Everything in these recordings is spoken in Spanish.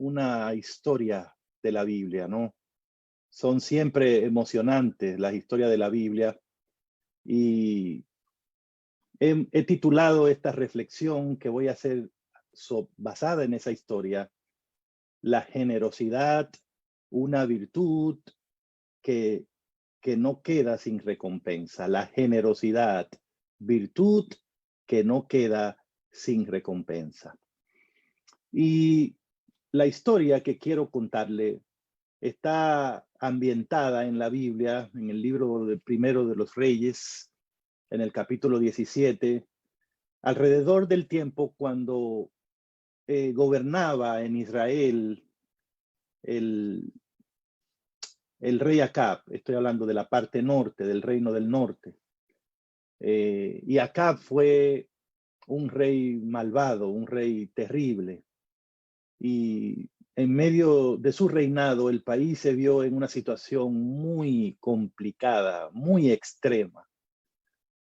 una historia de la Biblia, ¿no? Son siempre emocionantes las historias de la Biblia y he titulado esta reflexión que voy a hacer basada en esa historia, la generosidad, una virtud que, que no queda sin recompensa. La generosidad, virtud que no queda sin recompensa. Y la historia que quiero contarle está ambientada en la Biblia, en el libro primero de los Reyes, en el capítulo 17, alrededor del tiempo cuando gobernaba en Israel el rey Acab. Estoy hablando de la parte norte, del reino del norte. Y Acab fue un rey malvado, un rey terrible. Y en medio de su reinado, el país se vio en una situación muy complicada, muy extrema.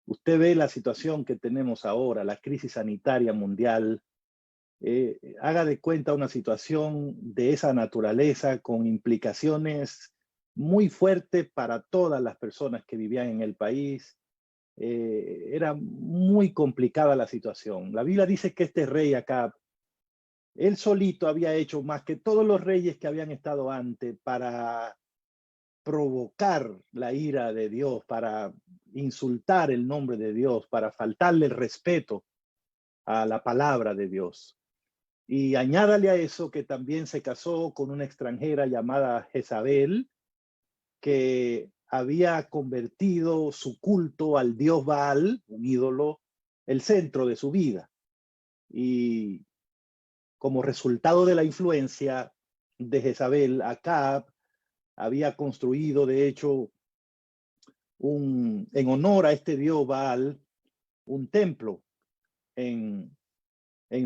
Usted ve la situación que tenemos ahora, la crisis sanitaria mundial. Haga de cuenta una situación de esa naturaleza con implicaciones muy fuertes para todas las personas que vivían en el país. Era muy complicada la situación. La Biblia dice que este rey Acab, él solito había hecho más que todos los reyes que habían estado antes para provocar la ira de Dios, para insultar el nombre de Dios, para faltarle el respeto a la palabra de Dios. Y añádale a eso que también se casó con una extranjera llamada Jezabel, que había convertido su culto al dios Baal, un ídolo, el centro de su vida. Y como resultado de la influencia de Jezabel, Acab había construido, de hecho, en honor a este dios Baal, un templo en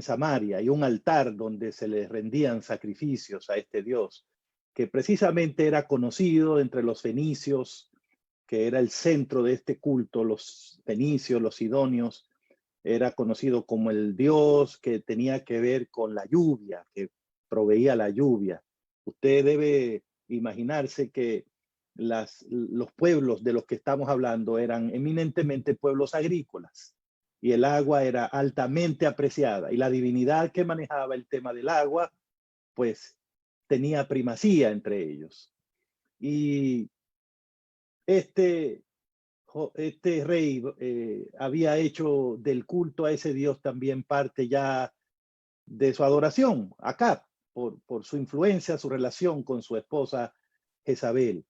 Samaria y un altar donde se le rendían sacrificios a este dios, que precisamente era conocido entre los fenicios, que era el centro de este culto. Los fenicios, los sidonios, era conocido como el dios que tenía que ver con la lluvia, que proveía la lluvia. Usted debe imaginarse que los pueblos de los que estamos hablando eran eminentemente pueblos agrícolas y el agua era altamente apreciada y la divinidad que manejaba el tema del agua pues tenía primacía entre ellos. Y este rey había hecho del culto a ese dios también parte ya de su adoración, Acab, por su influencia, su relación con su esposa Jezabel.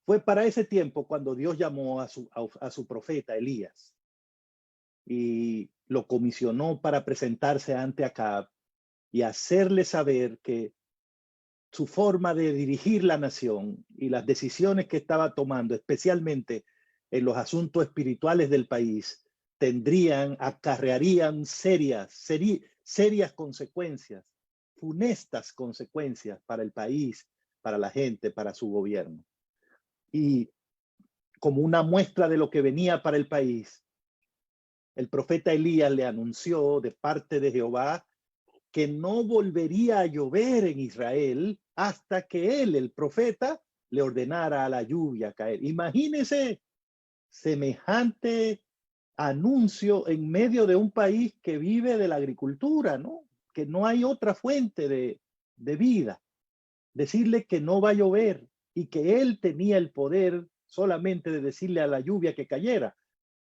Fue para ese tiempo cuando Dios llamó a su profeta Elías y lo comisionó para presentarse ante Acab y hacerle saber que su forma de dirigir la nación y las decisiones que estaba tomando, especialmente en los asuntos espirituales del país, acarrearían serias consecuencias, funestas consecuencias para el país, para la gente, para su gobierno. Y como una muestra de lo que venía para el país, el profeta Elías le anunció de parte de Jehová que no volvería a llover en Israel hasta que él, el profeta, le ordenara a la lluvia caer. Imagínese semejante anuncio en medio de un país que vive de la agricultura, ¿no? Que no hay otra fuente de vida. Decirle que no va a llover y que él tenía el poder solamente de decirle a la lluvia que cayera,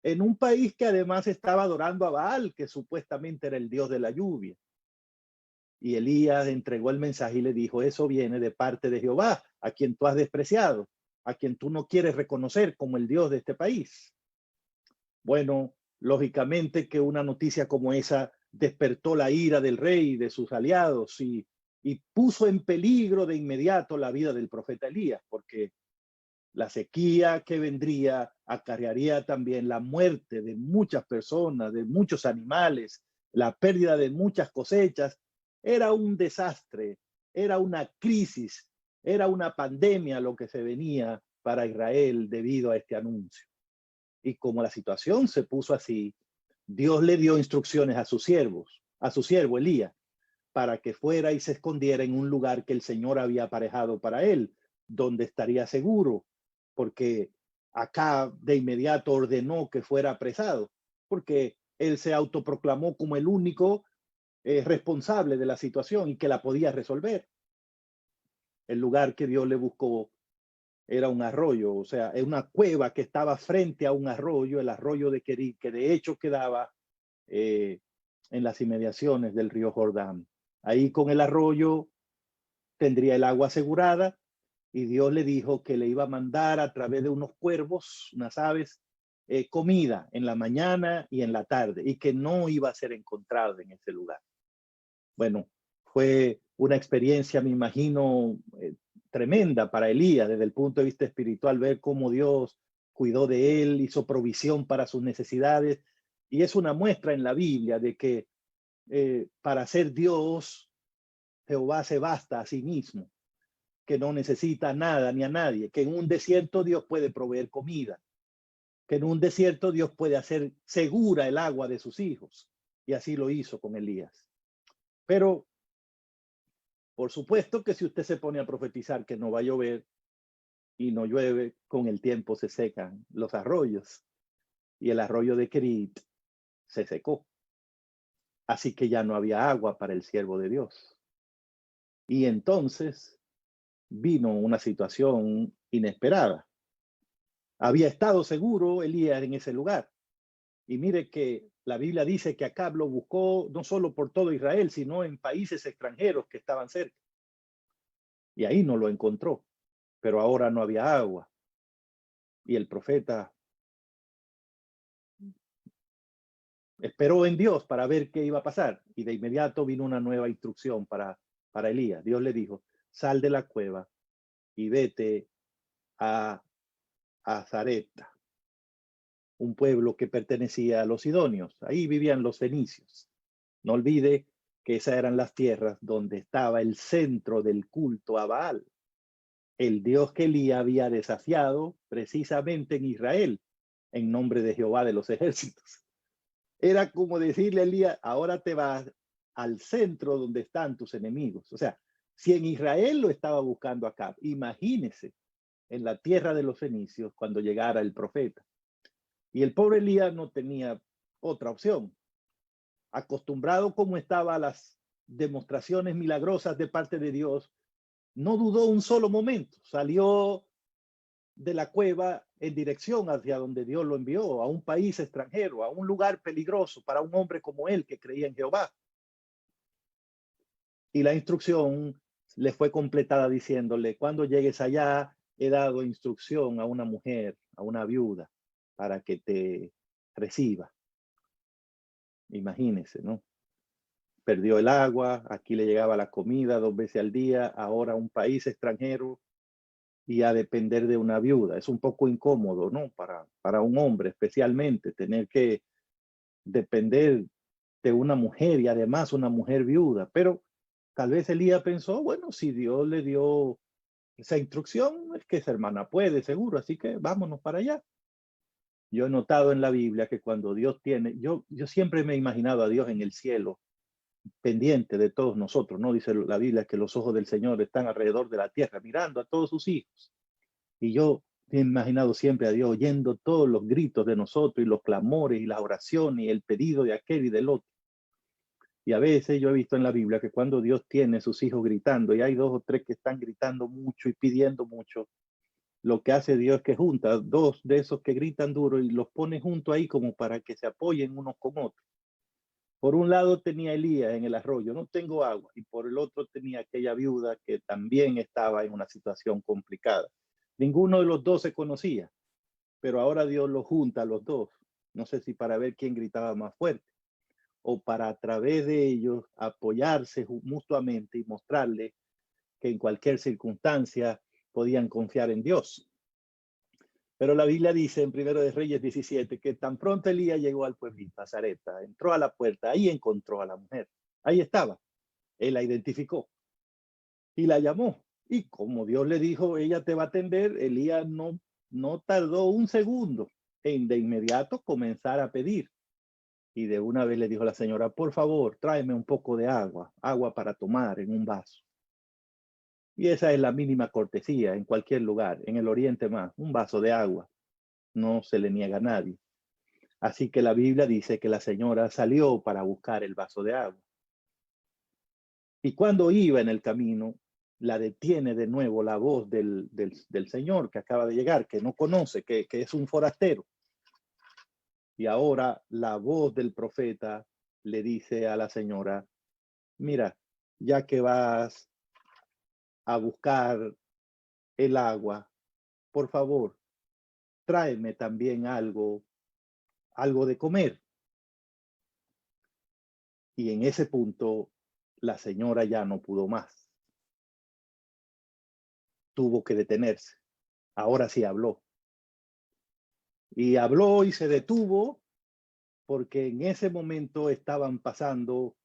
en un país que además estaba adorando a Baal, que supuestamente era el dios de la lluvia. Y Elías entregó el mensaje y le dijo, eso viene de parte de Jehová, a quien tú has despreciado, a quien tú no quieres reconocer como el Dios de este país. Bueno, lógicamente que una noticia como esa despertó la ira del rey y de sus aliados y puso en peligro de inmediato la vida del profeta Elías, porque la sequía que vendría acarrearía también la muerte de muchas personas, de muchos animales, la pérdida de muchas cosechas. Era un desastre, era una crisis, era una pandemia lo que se venía para Israel debido a este anuncio. Y como la situación se puso así, Dios le dio instrucciones a sus siervos, a su siervo Elías, para que fuera y se escondiera en un lugar que el Señor había aparejado para él, donde estaría seguro, porque acá de inmediato ordenó que fuera apresado, porque él se autoproclamó como el único responsable de la situación y que la podía resolver. El lugar que Dios le buscó era un arroyo, o sea, es una cueva que estaba frente a un arroyo, el arroyo de Querit, que de hecho quedaba en las inmediaciones del río Jordán. Ahí con el arroyo tendría el agua asegurada y Dios le dijo que le iba a mandar a través de unos cuervos, unas aves, comida en la mañana y en la tarde y que no iba a ser encontrado en ese lugar. Bueno, fue una experiencia, me imagino, tremenda para Elías desde el punto de vista espiritual, ver cómo Dios cuidó de él, hizo provisión para sus necesidades. Y es una muestra en la Biblia de que para ser Dios, Jehová se basta a sí mismo, que no necesita nada ni a nadie, que en un desierto Dios puede proveer comida, que en un desierto Dios puede hacer segura el agua de sus hijos. Y así lo hizo con Elías. Pero, por supuesto que si usted se pone a profetizar que no va a llover y no llueve, con el tiempo se secan los arroyos. Y el arroyo de Querit se secó. Así que ya no había agua para el siervo de Dios. Y entonces vino una situación inesperada. Había estado seguro Elías en ese lugar. Y mire que la Biblia dice que Acab lo buscó no solo por todo Israel, sino en países extranjeros que estaban cerca. Y ahí no lo encontró. Pero ahora no había agua. Y el profeta esperó en Dios para ver qué iba a pasar. Y de inmediato vino una nueva instrucción para Elías. Dios le dijo, sal de la cueva y vete a Zarepta, un pueblo que pertenecía a los sidonios. Ahí vivían los fenicios. No olvide que esas eran las tierras donde estaba el centro del culto a Baal, el dios que Elías había desafiado precisamente en Israel, en nombre de Jehová de los ejércitos. Era como decirle a Elías, ahora te vas al centro donde están tus enemigos. O sea, si en Israel lo estaba buscando Acab, imagínese en la tierra de los fenicios cuando llegara el profeta. Y el pobre Elías no tenía otra opción. Acostumbrado como estaba a las demostraciones milagrosas de parte de Dios, no dudó un solo momento. Salió de la cueva en dirección hacia donde Dios lo envió, a un país extranjero, a un lugar peligroso para un hombre como él que creía en Jehová. Y la instrucción le fue completada diciéndole, cuando llegues allá, he dado instrucción a una mujer, a una viuda, para que te reciba. Imagínese, ¿no? Perdió el agua, aquí le llegaba la comida 2 veces al día, ahora un país extranjero y a depender de una viuda. Es un poco incómodo, ¿no? Para un hombre, especialmente, tener que depender de una mujer y además una mujer viuda. Pero tal vez Elías pensó, bueno, si Dios le dio esa instrucción, es que esa hermana puede, seguro, así que vámonos para allá. Yo he notado en la Biblia que cuando Dios tiene, yo siempre me he imaginado a Dios en el cielo, pendiente de todos nosotros, ¿no? Dice la Biblia que los ojos del Señor están alrededor de la tierra, mirando a todos sus hijos. Y yo he imaginado siempre a Dios oyendo todos los gritos de nosotros y los clamores y las oraciones y el pedido de aquel y del otro. Y a veces yo he visto en la Biblia que cuando Dios tiene sus hijos gritando y hay 2 o 3 que están gritando mucho y pidiendo mucho, lo que hace Dios es que junta 2 de esos que gritan duro y los pone junto ahí como para que se apoyen unos con otros. Por un lado tenía Elías en el arroyo, no tengo agua, y por el otro tenía aquella viuda que también estaba en una situación complicada. Ninguno de los 2 se conocía, pero ahora Dios los junta a los 2. No sé si para ver quién gritaba más fuerte o para a través de ellos apoyarse mutuamente y mostrarle que en cualquier circunstancia podían confiar en Dios. Pero la Biblia dice en 1 de Reyes 17 que tan pronto Elías llegó al pueblito, a Zarepta, entró a la puerta, ahí encontró a la mujer. Ahí estaba. Él la identificó y la llamó. Y como Dios le dijo, ella te va a atender, Elías no tardó un segundo en de inmediato comenzar a pedir. Y de una vez le dijo a la señora, por favor, tráeme un poco de agua, agua para tomar en un vaso. Y esa es la mínima cortesía en cualquier lugar, en el Oriente más, un vaso de agua. No se le niega a nadie. Así que la Biblia dice que la señora salió para buscar el vaso de agua. Y cuando iba en el camino, la detiene de nuevo la voz del señor que acaba de llegar, que no conoce, que es un forastero. Y ahora la voz del profeta le dice a la señora, mira, ya que vas a buscar el agua, por favor, tráeme también algo de comer. Y en ese punto, la señora ya no pudo más. Tuvo que detenerse. Ahora sí habló. Y habló y se detuvo porque en ese momento estaban pasando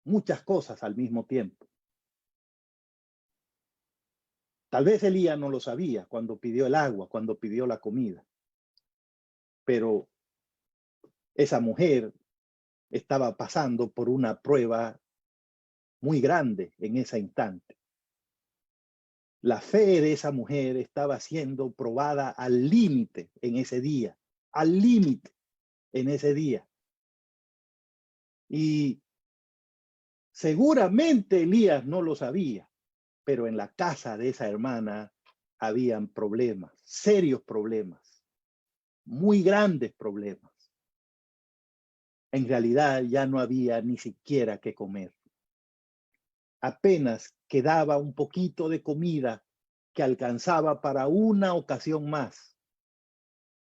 muchas cosas al mismo tiempo. Tal vez Elías no lo sabía cuando pidió el agua, cuando pidió la comida, pero esa mujer estaba pasando por una prueba muy grande en ese instante. La fe de esa mujer estaba siendo probada al límite en ese día, al límite en ese día. Y seguramente Elías no lo sabía, pero en la casa de esa hermana habían problemas, serios problemas, muy grandes problemas. En realidad ya no había ni siquiera que comer. Apenas quedaba un poquito de comida que alcanzaba para una ocasión más.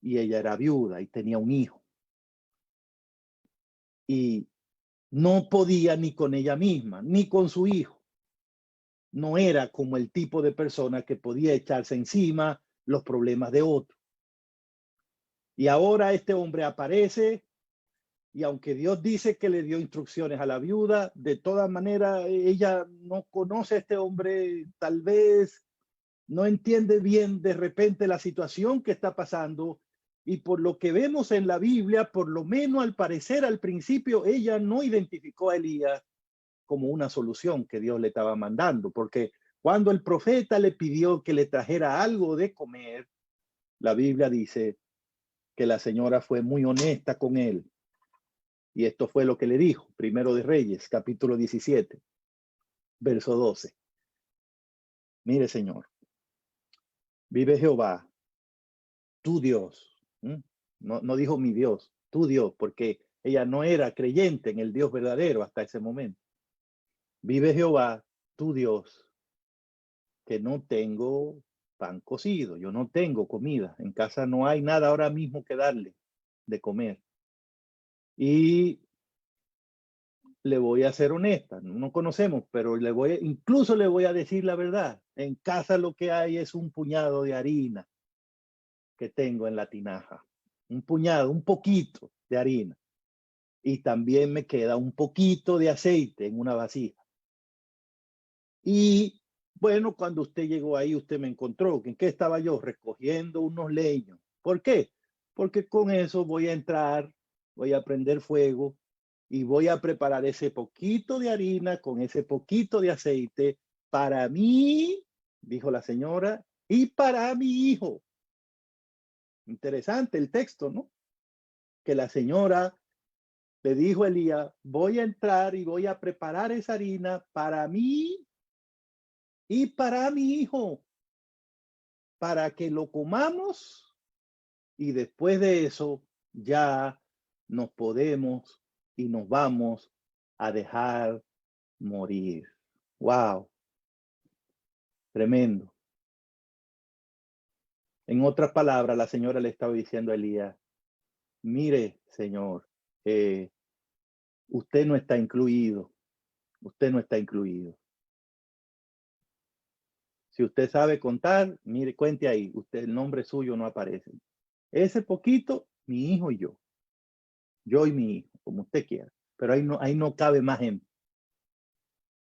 Y ella era viuda y tenía un hijo. Y no podía ni con ella misma, ni con su hijo. No era como el tipo de persona que podía echarse encima los problemas de otro. Y ahora este hombre aparece y aunque Dios dice que le dio instrucciones a la viuda, de todas maneras ella no conoce a este hombre, tal vez no entiende bien de repente la situación que está pasando y por lo que vemos en la Biblia, por lo menos al parecer al principio, ella no identificó a Elías como una solución que Dios le estaba mandando, porque cuando el profeta le pidió que le trajera algo de comer, la Biblia dice que la señora fue muy honesta con él. Y esto fue lo que le dijo, Primero de Reyes, capítulo 17, verso 12. Mire, Señor, vive Jehová, tu Dios. No dijo mi Dios, tu Dios, porque ella no era creyente en el Dios verdadero hasta ese momento. Vive Jehová, tu Dios, que no tengo pan cocido, yo no tengo comida. En casa no hay nada ahora mismo que darle de comer. Y le voy a ser honesta, no conocemos, pero incluso le voy a decir la verdad. En casa lo que hay es un puñado de harina que tengo en la tinaja. Un puñado, un poquito de harina. Y también me queda un poquito de aceite en una vasija. Y bueno, cuando usted llegó ahí, usted me encontró. ¿En qué estaba yo? Recogiendo unos leños. ¿Por qué? Porque con eso voy a entrar, voy a prender fuego y voy a preparar ese poquito de harina con ese poquito de aceite para mí, dijo la señora, y para mi hijo. Interesante el texto, ¿no? Que la señora le dijo a Elías, voy a entrar y voy a preparar esa harina para mí y para mi hijo, para que lo comamos y después de eso ya nos podemos y nos vamos a dejar morir. Wow, tremendo. En otras palabras, la señora le estaba diciendo a Elías, mire, señor, usted no está incluido, usted no está incluido. Si usted sabe contar, mire, cuente ahí, usted, el nombre suyo no aparece. Ese poquito, mi hijo y yo y mi hijo, como usted quiera, pero ahí no cabe más gente.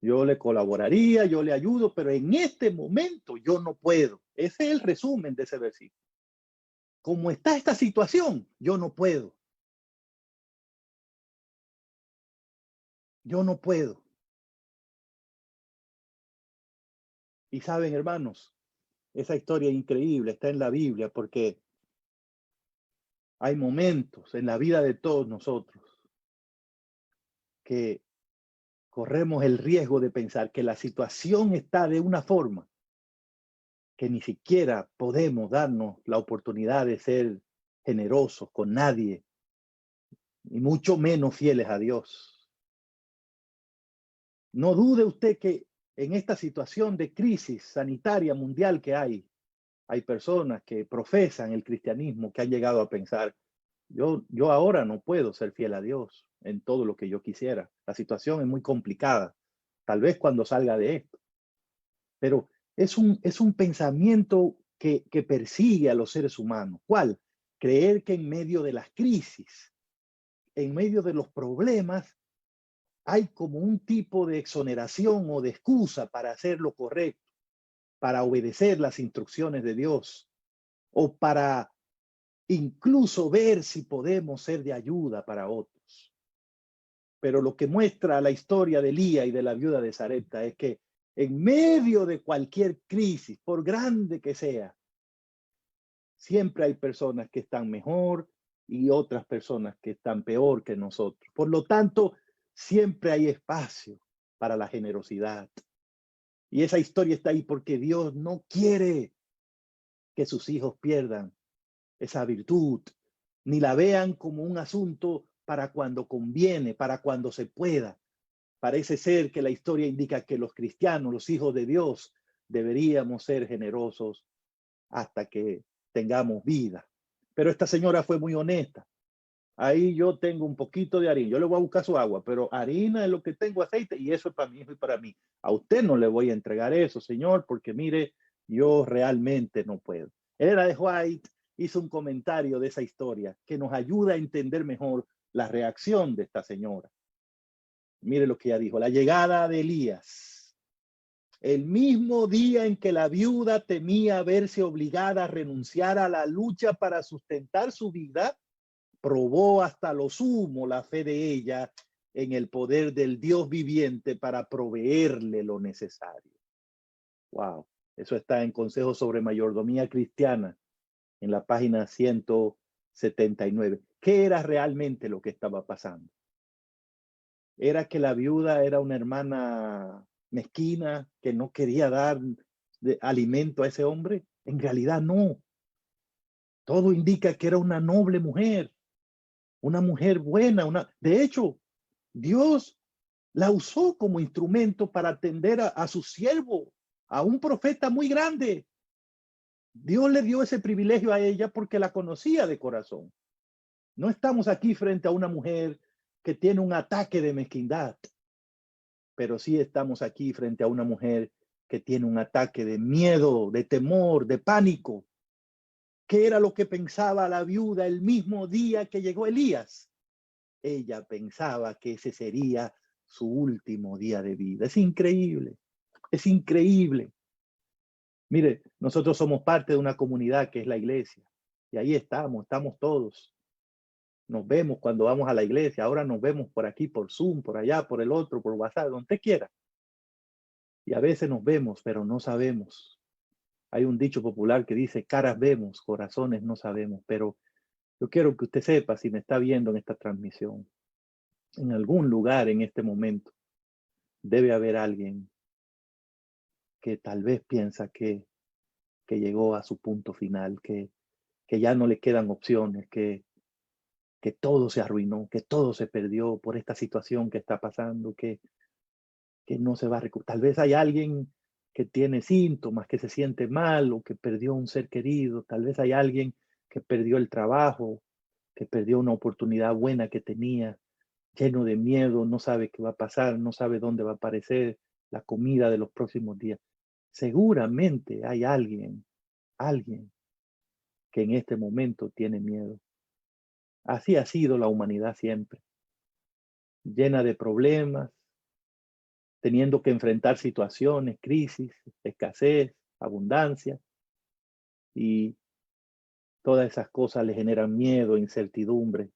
Yo le colaboraría, yo le ayudo, pero en este momento yo no puedo. Ese es el resumen de ese versículo. Como está esta situación, yo no puedo. Yo no puedo. Y saben, hermanos, esa historia increíble está en la Biblia porque hay momentos en la vida de todos nosotros que corremos el riesgo de pensar que la situación está de una forma que ni siquiera podemos darnos la oportunidad de ser generosos con nadie, y mucho menos fieles a Dios. No dude usted que en esta situación de crisis sanitaria mundial que hay personas que profesan el cristianismo que han llegado a pensar, yo ahora no puedo ser fiel a Dios en todo lo que yo quisiera. La situación es muy complicada. Tal vez cuando salga de esto. Pero es un pensamiento que persigue a los seres humanos. ¿Cuál? Creer que en medio de las crisis, en medio de los problemas, hay como un tipo de exoneración o de excusa para hacer lo correcto, para obedecer las instrucciones de Dios o para incluso ver si podemos ser de ayuda para otros. Pero lo que muestra la historia de Elías y de la viuda de Sarepta es que en medio de cualquier crisis, por grande que sea, siempre hay personas que están mejor y otras personas que están peor que nosotros. Por lo tanto, siempre hay espacio para la generosidad. Y esa historia está ahí porque Dios no quiere que sus hijos pierdan esa virtud, ni la vean como un asunto para cuando conviene, para cuando se pueda. Parece ser que la historia indica que los cristianos, los hijos de Dios, deberíamos ser generosos hasta que tengamos vida. Pero esta señora fue muy honesta. Ahí yo tengo un poquito de harina. Yo le voy a buscar su agua, pero harina es lo que tengo, aceite, y eso es para mi hijo y para mí. A usted no le voy a entregar eso, señor, porque mire, yo realmente no puedo. Era de White, hizo un comentario de esa historia que nos ayuda a entender mejor la reacción de esta señora. Mire lo que ella dijo, la llegada de Elías. El mismo día en que la viuda temía verse obligada a renunciar a la lucha para sustentar su vida, probó hasta lo sumo la fe de ella en el poder del Dios viviente para proveerle lo necesario. Wow, eso está en Consejos sobre Mayordomía Cristiana, en la página 179. ¿Qué era realmente lo que estaba pasando? ¿Era que la viuda era una hermana mezquina que no quería dar alimento a ese hombre? En realidad no. Todo indica que era una noble mujer, una mujer buena. De hecho, Dios la usó como instrumento para atender a su siervo, a un profeta muy grande. Dios le dio ese privilegio a ella porque la conocía de corazón. No estamos aquí frente a una mujer que tiene un ataque de mezquindad, pero sí estamos aquí frente a una mujer que tiene un ataque de miedo, de temor, de pánico. ¿Qué era lo que pensaba la viuda el mismo día que llegó Elías? Ella pensaba que ese sería su último día de vida. Es increíble, es increíble. Mire, nosotros somos parte de una comunidad que es la iglesia. Y ahí estamos todos. Nos vemos cuando vamos a la iglesia. Ahora nos vemos por aquí, por Zoom, por allá, por el otro, por WhatsApp, donde usted quiera. Y a veces nos vemos, pero no sabemos. Hay un dicho popular que dice, caras vemos, corazones no sabemos. Pero yo quiero que usted sepa, si me está viendo en esta transmisión, en algún lugar en este momento, debe haber alguien que tal vez piensa que llegó a su punto final, que ya no le quedan opciones, que todo se arruinó, que todo se perdió por esta situación que está pasando, que no se va a recuperar. Tal vez hay alguien que tiene síntomas, que se siente mal o que perdió un ser querido. Tal vez hay alguien que perdió el trabajo, que perdió una oportunidad buena que tenía, lleno de miedo, no sabe qué va a pasar, no sabe dónde va a aparecer la comida de los próximos días. Seguramente hay alguien que en este momento tiene miedo. Así ha sido la humanidad siempre, llena de problemas, teniendo que enfrentar situaciones, crisis, escasez, abundancia, y todas esas cosas le generan miedo, incertidumbre.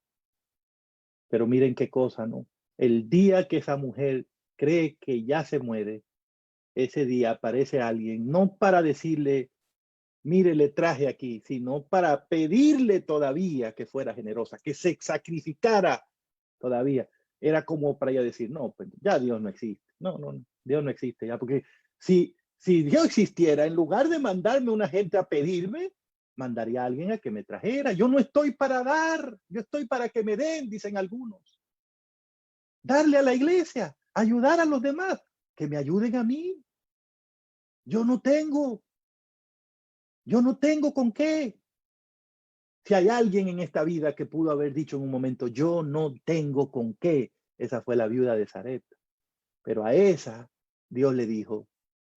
Pero miren qué cosa, ¿no? El día que esa mujer cree que ya se muere, ese día aparece alguien, no para decirle, mire, le traje aquí, sino para pedirle todavía que fuera generosa, que se sacrificara todavía. Era como para ella decir, no, pues ya Dios no existe. No, no, no, Dios no existe ya, porque si Dios existiera, en lugar de mandarme una gente a pedirme, mandaría a alguien a que me trajera. Yo no estoy para dar, yo estoy para que me den, dicen algunos. Darle a la iglesia, ayudar a los demás, que me ayuden a mí. Yo no tengo con qué. Si hay alguien en esta vida que pudo haber dicho en un momento, yo no tengo con qué, esa fue la viuda de Sarepta. Pero a esa Dios le dijo,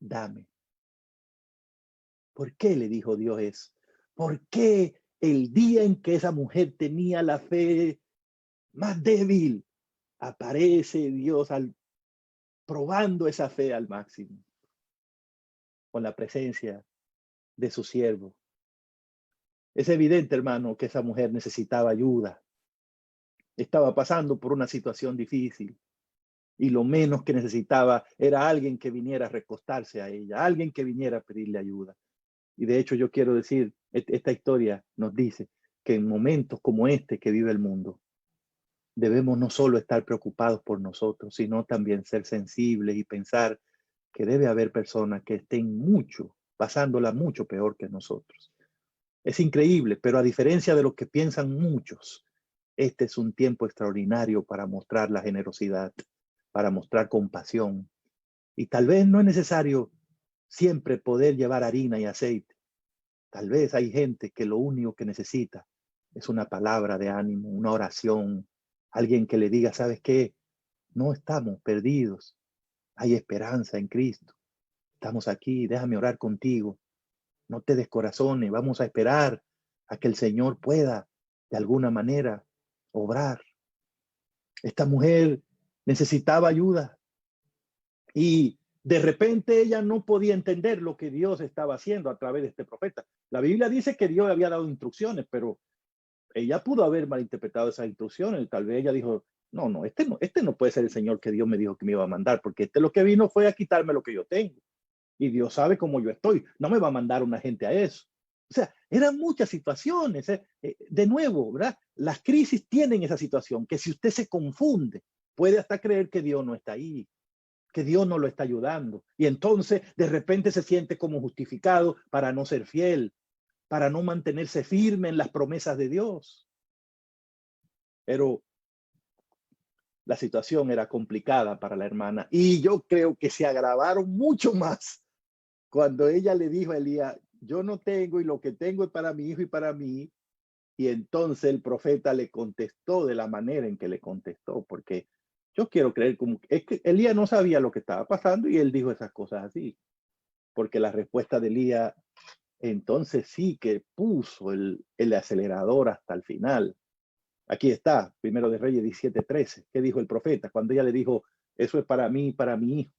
dame. ¿Por qué le dijo Dios eso? ¿Por qué el día en que esa mujer tenía la fe más débil, aparece Dios probando esa fe al máximo, con la presencia de su siervo? Es evidente, hermano, que esa mujer necesitaba ayuda. Estaba pasando por una situación difícil y lo menos que necesitaba era alguien que viniera a recostarse a ella, alguien que viniera a pedirle ayuda. Y de hecho yo quiero decir, esta historia nos dice que en momentos como este que vive el mundo, debemos no solo estar preocupados por nosotros, sino también ser sensibles y pensar que debe haber personas que estén pasándola mucho peor que nosotros. Es increíble, pero a diferencia de lo que piensan muchos, este es un tiempo extraordinario para mostrar la generosidad, para mostrar compasión. Y tal vez no es necesario siempre poder llevar harina y aceite. Tal vez hay gente que lo único que necesita es una palabra de ánimo, una oración, alguien que le diga, ¿sabes qué? No estamos perdidos, hay esperanza en Cristo. Estamos aquí, déjame orar contigo. No te descorazones, vamos a esperar a que el Señor pueda de alguna manera obrar. Esta mujer necesitaba ayuda y de repente ella no podía entender lo que Dios estaba haciendo a través de este profeta. La Biblia dice que Dios le había dado instrucciones, pero ella pudo haber malinterpretado esas instrucciones. Tal vez ella dijo, no, este no puede ser el Señor que Dios me dijo que me iba a mandar, porque lo que vino fue a quitarme lo que yo tengo. Y Dios sabe cómo yo estoy. No me va a mandar una gente a eso. O sea, eran muchas situaciones. De nuevo, ¿verdad? Las crisis tienen esa situación, que si usted se confunde, puede hasta creer que Dios no está ahí, que Dios no lo está ayudando. Y entonces de repente se siente como justificado para no ser fiel, para no mantenerse firme en las promesas de Dios. Pero la situación era complicada para la hermana y yo creo que se agravaron mucho más cuando ella le dijo a Elías, yo no tengo y lo que tengo es para mi hijo y para mí. Y entonces el profeta le contestó de la manera en que le contestó, porque yo quiero creer como es que Elías no sabía lo que estaba pasando y él dijo esas cosas así, porque la respuesta de Elías entonces sí que puso el acelerador hasta el final. Aquí está, Primero de Reyes 17:13. ¿Qué dijo el profeta? Cuando ella le dijo, eso es para mí y para mi hijo.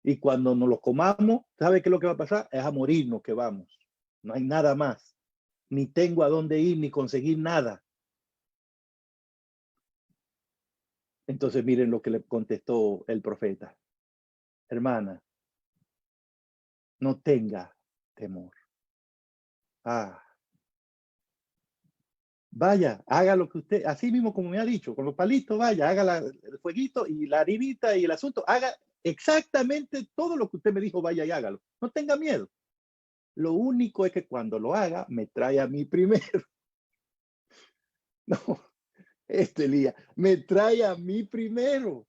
Y cuando nos lo comamos, ¿sabe qué es lo que va a pasar? Es a morirnos que vamos. No hay nada más. Ni tengo a dónde ir, ni conseguir nada. Entonces miren lo que le contestó el profeta. Hermana, no tenga temor. Vaya, haga lo que usted, así mismo como me ha dicho, con los palitos, vaya, haga el fueguito y la harinita y el asunto, haga exactamente todo lo que usted me dijo, vaya y hágalo. No tenga miedo. Lo único es que cuando lo haga, me trae a mí primero. No, Elías, me trae a mí primero.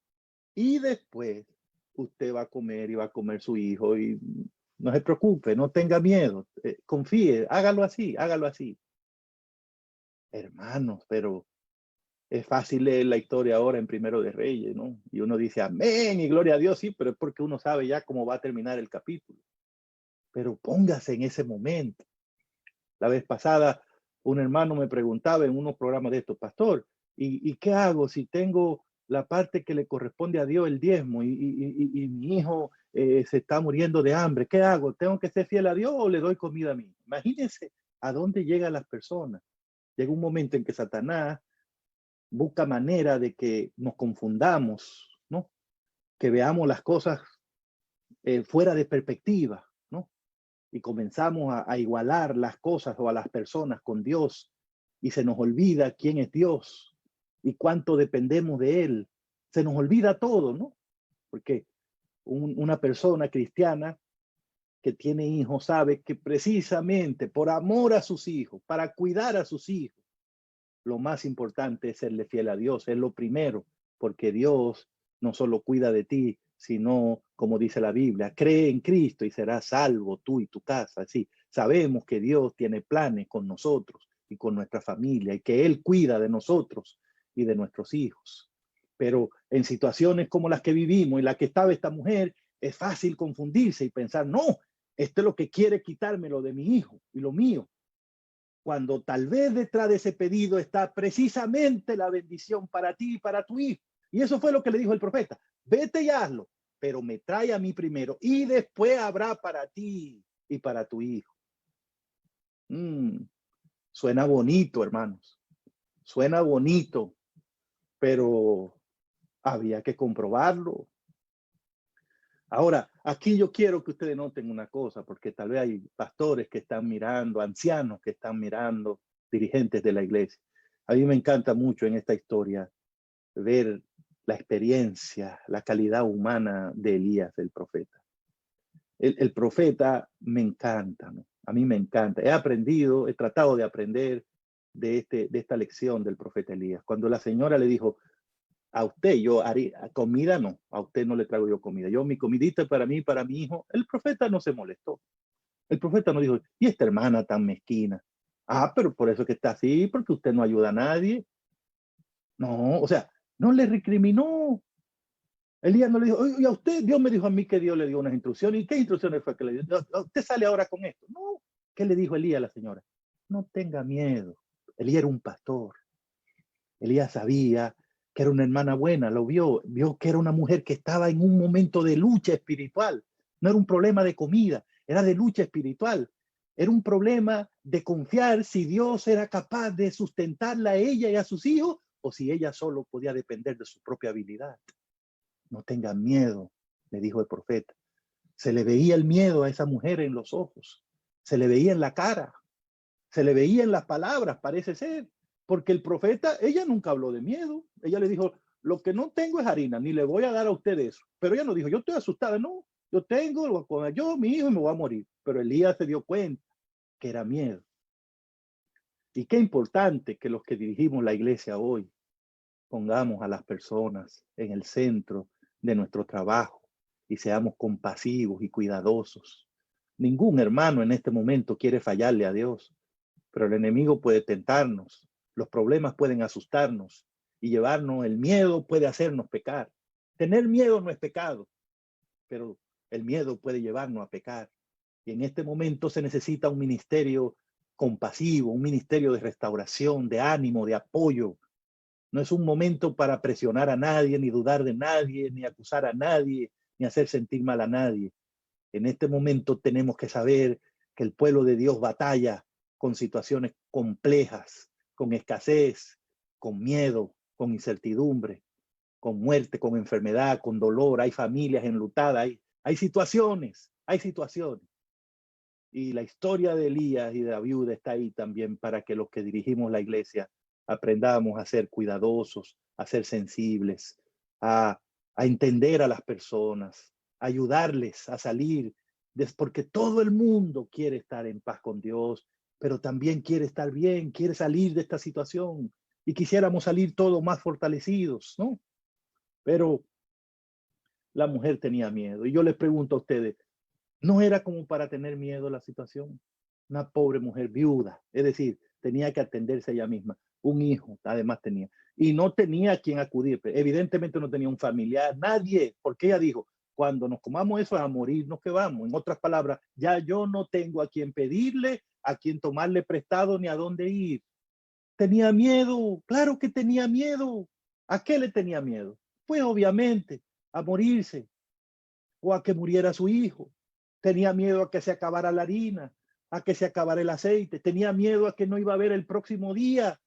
Y después usted va a comer y va a comer su hijo y no se preocupe, no tenga miedo, confíe, hágalo así, hágalo así. Hermanos, pero es fácil leer la historia ahora en Primero de Reyes, ¿no? Y uno dice, amén, y gloria a Dios, sí, pero es porque uno sabe ya cómo va a terminar el capítulo. Pero póngase en ese momento. La vez pasada, un hermano me preguntaba en unos programas de estos, pastor, ¿y qué hago si tengo la parte que le corresponde a Dios, el diezmo, y mi hijo se está muriendo de hambre? ¿Qué hago? ¿Tengo que ser fiel a Dios o le doy comida a mí? Imagínense a dónde llegan las personas. Llega un momento en que Satanás busca manera de que nos confundamos, ¿no? Que veamos las cosas fuera de perspectiva, ¿no? Y comenzamos a igualar las cosas o a las personas con Dios y se nos olvida quién es Dios y cuánto dependemos de Él. Se nos olvida todo, ¿no? Porque una persona cristiana que tiene hijos sabe que precisamente por amor a sus hijos, para cuidar a sus hijos, lo más importante es serle fiel a Dios, es lo primero, porque Dios no solo cuida de ti, sino, como dice la Biblia, cree en Cristo y serás salvo tú y tu casa. Así, sabemos que Dios tiene planes con nosotros y con nuestra familia y que Él cuida de nosotros y de nuestros hijos. Pero en situaciones como las que vivimos y la que estaba esta mujer, es fácil confundirse y pensar, no, esto es lo que quiere quitármelo de mi hijo y lo mío, cuando tal vez detrás de ese pedido está precisamente la bendición para ti y para tu hijo. Y eso fue lo que le dijo el profeta: vete y hazlo, pero me trae a mí primero y después habrá para ti y para tu hijo. Suena bonito, hermanos, suena bonito, pero había que comprobarlo. Ahora, aquí yo quiero que ustedes noten una cosa, porque tal vez hay pastores que están mirando, ancianos que están mirando, dirigentes de la iglesia. A mí me encanta mucho en esta historia ver la experiencia, la calidad humana de Elías, el profeta. El profeta me encanta, ¿no? A mí me encanta. He aprendido, he tratado de aprender de esta lección del profeta Elías. Cuando la señora le dijo, a usted yo haría comida, no, a usted no le traigo yo comida. Yo mi comidita para mí, para mi hijo. El profeta no se molestó. El profeta no dijo, ¿y esta hermana tan mezquina? Ah, pero por eso que está así, porque usted no ayuda a nadie. No, o sea, no le recriminó. Elías no le dijo, oye, a usted, Dios me dijo a mí que Dios le dio unas instrucciones. ¿Y qué instrucciones fue que le dio? Usted sale ahora con esto. No, ¿qué le dijo Elías a la señora? No tenga miedo. Elías era un pastor. Elías sabía que era una hermana buena, lo vio que era una mujer que estaba en un momento de lucha espiritual. No era un problema de comida, era de lucha espiritual. Era un problema de confiar si Dios era capaz de sustentarla a ella y a sus hijos o si ella solo podía depender de su propia habilidad. No tengan miedo, le dijo el profeta. Se le veía el miedo a esa mujer en los ojos, se le veía en la cara, se le veía en las palabras, parece ser. Porque el profeta, ella nunca habló de miedo. Ella le dijo, lo que no tengo es harina, ni le voy a dar a usted eso. Pero ella no dijo, yo estoy asustada. No, yo tengo, lo voy a comer yo, mi hijo, y me voy a morir. Pero Elías se dio cuenta que era miedo. Y qué importante que los que dirigimos la iglesia hoy pongamos a las personas en el centro de nuestro trabajo y seamos compasivos y cuidadosos. Ningún hermano en este momento quiere fallarle a Dios, pero el enemigo puede tentarnos, los problemas pueden asustarnos y llevarnos, el miedo puede hacernos pecar. Tener miedo no es pecado, pero el miedo puede llevarnos a pecar. Y en este momento se necesita un ministerio compasivo, un ministerio de restauración, de ánimo, de apoyo. No es un momento para presionar a nadie, ni dudar de nadie, ni acusar a nadie, ni hacer sentir mal a nadie. En este momento tenemos que saber que el pueblo de Dios batalla con situaciones complejas, con escasez, con miedo, con incertidumbre, con muerte, con enfermedad, con dolor. Hay familias enlutadas, hay situaciones, hay situaciones. Y la historia de Elías y de la viuda está ahí también para que los que dirigimos la iglesia aprendamos a ser cuidadosos, a ser sensibles, a entender a las personas, a ayudarles a salir, porque todo el mundo quiere estar en paz con Dios, pero también quiere estar bien, quiere salir de esta situación y quisiéramos salir todos más fortalecidos, ¿no? Pero la mujer tenía miedo. Y yo les pregunto a ustedes, ¿no era como para tener miedo la situación? Una pobre mujer viuda, es decir, tenía que atenderse ella misma. Un hijo, además tenía. Y no tenía a quien acudir. Evidentemente no tenía un familiar, nadie, porque ella dijo, cuando nos comamos eso a morirnos que vamos. En otras palabras, ya yo no tengo a quien pedirle, a quien tomarle prestado, ni a dónde ir. Tenía miedo, claro que tenía miedo. ¿A qué le tenía miedo? Pues obviamente a morirse o a que muriera su hijo. Tenía miedo a que se acabara la harina, a que se acabara el aceite. Tenía miedo a que no iba a haber el próximo día.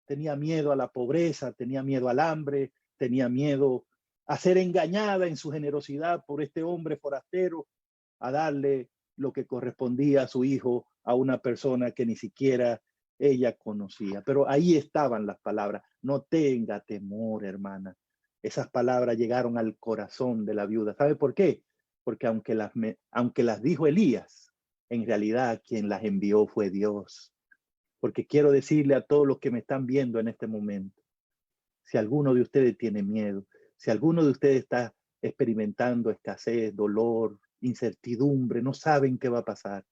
tenía miedo a la pobreza, tenía miedo al hambre, tenía miedo a ser engañada en su generosidad por este hombre forastero, a darle lo que correspondía a su hijo a una persona que ni siquiera ella conocía. Pero ahí estaban las palabras. No tenga temor, hermana. Esas palabras llegaron al corazón de la viuda. ¿Sabe por qué? Porque aunque las dijo Elías, en realidad quien las envió fue Dios. Porque quiero decirle a todos los que me están viendo en este momento, si alguno de ustedes tiene miedo, si alguno de ustedes está experimentando escasez, dolor, incertidumbre, no saben qué va a pasar,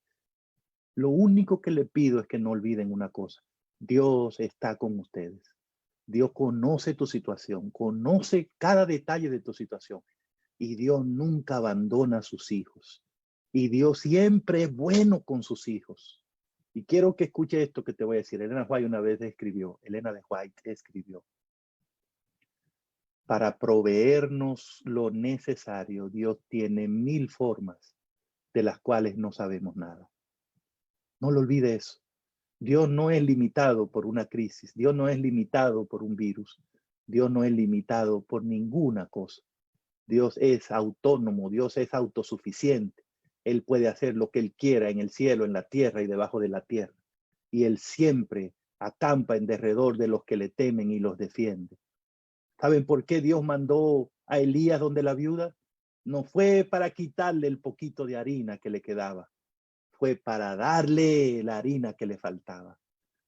lo único que le pido es que no olviden una cosa: Dios está con ustedes. Dios conoce tu situación, conoce cada detalle de tu situación, y Dios nunca abandona a sus hijos. Y Dios siempre es bueno con sus hijos. Y quiero que escuche esto que te voy a decir. Elena de White escribió: para proveernos lo necesario, Dios tiene 1000 formas de las cuales no sabemos nada. No lo olvide eso. Dios no es limitado por una crisis. Dios no es limitado por un virus. Dios no es limitado por ninguna cosa. Dios es autónomo. Dios es autosuficiente. Él puede hacer lo que Él quiera en el cielo, en la tierra y debajo de la tierra. Y Él siempre acampa en derredor de los que le temen y los defiende. ¿Saben por qué Dios mandó a Elías donde la viuda? No fue para quitarle el poquito de harina que le quedaba. Fue para darle la harina que le faltaba.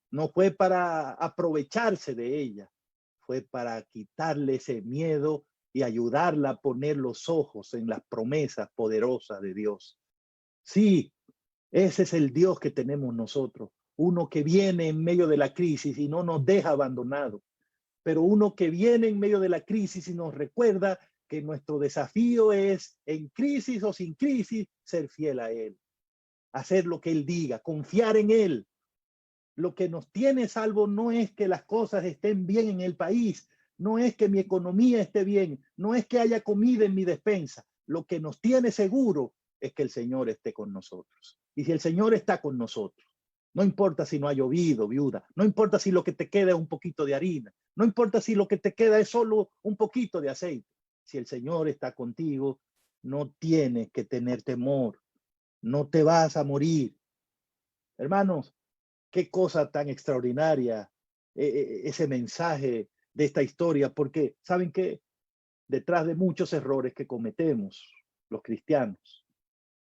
No fue para aprovecharse de ella. Fue para quitarle ese miedo y ayudarla a poner los ojos en las promesas poderosas de Dios. Sí, ese es el Dios que tenemos nosotros. Uno que viene en medio de la crisis y no nos deja abandonados, pero uno que viene en medio de la crisis y nos recuerda que nuestro desafío es, en crisis o sin crisis, ser fiel a Él, hacer lo que Él diga, confiar en Él. Lo que nos tiene salvo no es que las cosas estén bien en el país, no es que mi economía esté bien, no es que haya comida en mi despensa. Lo que nos tiene seguro es que el Señor esté con nosotros. Y si el Señor está con nosotros, no importa si no ha llovido, viuda, no importa si lo que te queda es un poquito de harina, no importa si lo que te queda es solo un poquito de aceite. Si el Señor está contigo, no tienes que tener temor, no te vas a morir. Hermanos, qué cosa tan extraordinaria ese mensaje de esta historia, porque saben que detrás de muchos errores que cometemos los cristianos,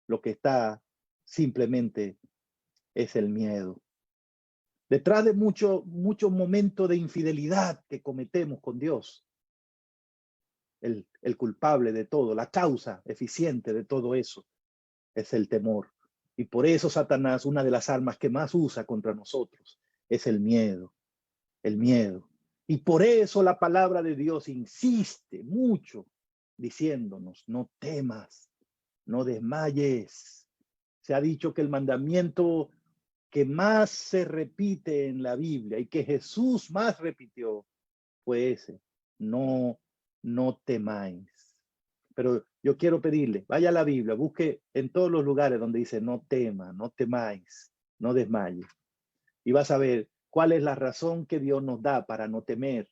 lo que está simplemente es el miedo. Detrás de muchos momentos de infidelidad que cometemos con Dios, el culpable de todo, la causa eficiente de todo eso es el temor. Y por eso Satanás, una de las armas que más usa contra nosotros, es el miedo. El miedo. Y por eso la palabra de Dios insiste mucho diciéndonos: no temas, no desmayes. Se ha dicho que el mandamiento que más se repite en la Biblia y que Jesús más repitió fue ese: no temáis. Pero yo quiero pedirle, vaya a la Biblia, busque en todos los lugares donde dice no tema, no temáis, no desmayes. Y vas a ver cuál es la razón que Dios nos da para no temer.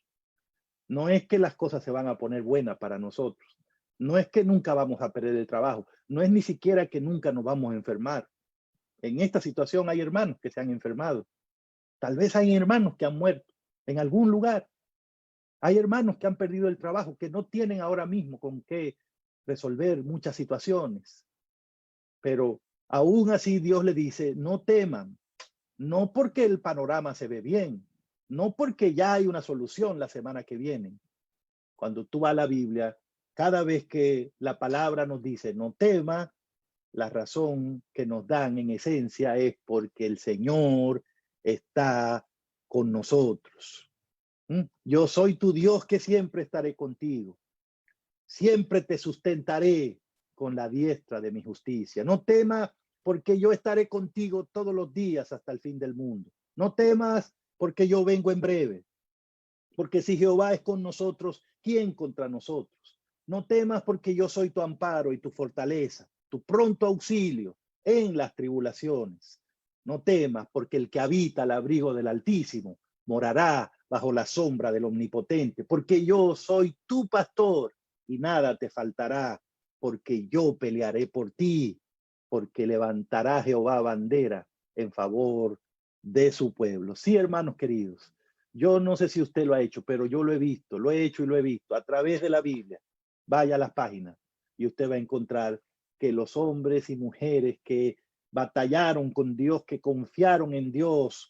No es que las cosas se van a poner buenas para nosotros. No es que nunca vamos a perder el trabajo. No es ni siquiera que nunca nos vamos a enfermar. En esta situación hay hermanos que se han enfermado. Tal vez hay hermanos que han muerto en algún lugar. Hay hermanos que han perdido el trabajo, que no tienen ahora mismo con qué resolver muchas situaciones. Pero aún así Dios le dice: no teman. No porque el panorama se ve bien, no porque ya hay una solución la semana que viene. Cuando tú vas a la Biblia, cada vez que la palabra nos dice no tema, la razón que nos dan en esencia es porque el Señor está con nosotros. Yo soy tu Dios que siempre estaré contigo. Siempre te sustentaré con la diestra de mi justicia. No temas, porque yo estaré contigo todos los días hasta el fin del mundo. No temas, porque yo vengo en breve. Porque si Jehová es con nosotros, ¿quién contra nosotros? No temas, porque yo soy tu amparo y tu fortaleza, tu pronto auxilio en las tribulaciones. No temas, porque el que habita al abrigo del Altísimo morará bajo la sombra del Omnipotente, porque yo soy tu pastor y nada te faltará, porque yo pelearé por ti, porque levantará Jehová bandera en favor de su pueblo. Sí, hermanos queridos, yo no sé si usted lo ha hecho, pero yo lo he visto, lo he hecho y lo he visto a través de la Biblia. Vaya a las páginas y usted va a encontrar que los hombres y mujeres que batallaron con Dios, que confiaron en Dios,